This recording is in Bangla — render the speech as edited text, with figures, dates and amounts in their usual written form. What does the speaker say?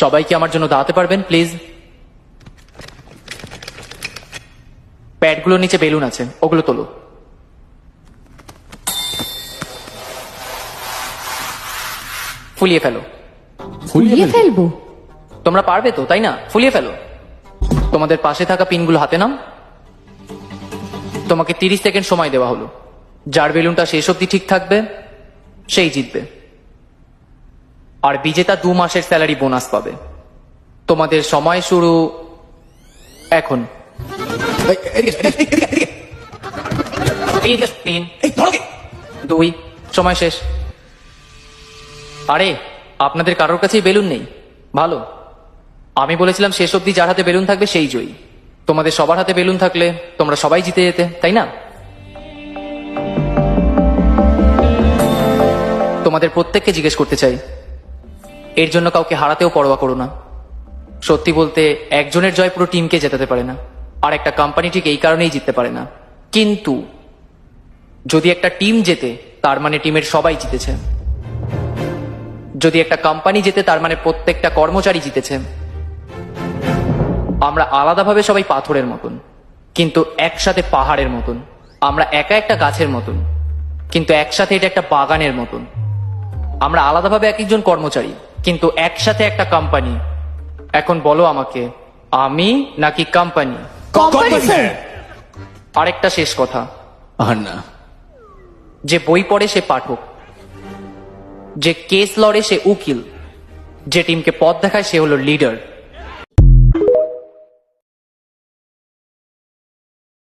সবাই কি আমার জন্য দাঁড়াতে পারবেন প্লিজ? প্যাডগুলোর নিচে বেলুন আছে, ওগুলো তোলো। ফুলিয়ে ফেলো। ফুলিয়ে ফেলবো? তোমরা পারবে তো, তাই না? ফুলিয়ে ফেলো। তোমাদের পাশে থাকা পিনগুলো হাতে নাও। তোমাকে 30 সেকেন্ড সময় দেওয়া হলো। যার বেলুনটা শেষ অব্দি ঠিক থাকবে সেই জিতবে, আর বিজেতা 2 মাসের স্যালারি বোনাস পাবে। তোমাদের সময় শুরু এখন। 3, 2, সময় শেষ। আরে আপনাদের কারোর কাছেই বেলুন নেই? ভালো, আমি বলেছিলাম শেষ অব্দি যার হাতে বেলুন থাকবে সেই জয়ী। তোমাদের সবার হাতে বেলুন থাকলে তোমরা সবাই জিতে যেতে, তাই না? তোমাদের প্রত্যেককে জিজ্ঞেস করতে চাই, এর জন্য কাউকে হারাতেও পরোয়া করো না। সত্যি বলতে একজনের জয় পুরো টিমকে জেতাতে পারে না, আর একটা কোম্পানি ঠিক এই কারণেই জিততে পারে না। কিন্তু যদি একটা টিম জেতে তার মানে টিমের সবাই জিতেছে। যদি একটা কোম্পানি জেতে তার মানে প্রত্যেকটা কর্মচারী জিতেছে। আমরা আলাদাভাবে সবাই পাথরের মতন, কিন্তু একসাথে পাহাড়ের মতন। আমরা একা একটা গাছের মতন, কিন্তু একসাথে এটা একটা বাগানের মতন। আমরা আলাদাভাবে এক একজন কর্মচারী, কিন্তু একসাথে একটা কোম্পানি। এখন বলো আমাকে, আমি নাকি কোম্পানি? Company sir. আরেকটা শেষ কথা, আর না। যে বই পড়ে সে পাঠক, যে কেস লড়ে সে উকিল, যে টিমকে পথ দেখায় সে হলো লিডার।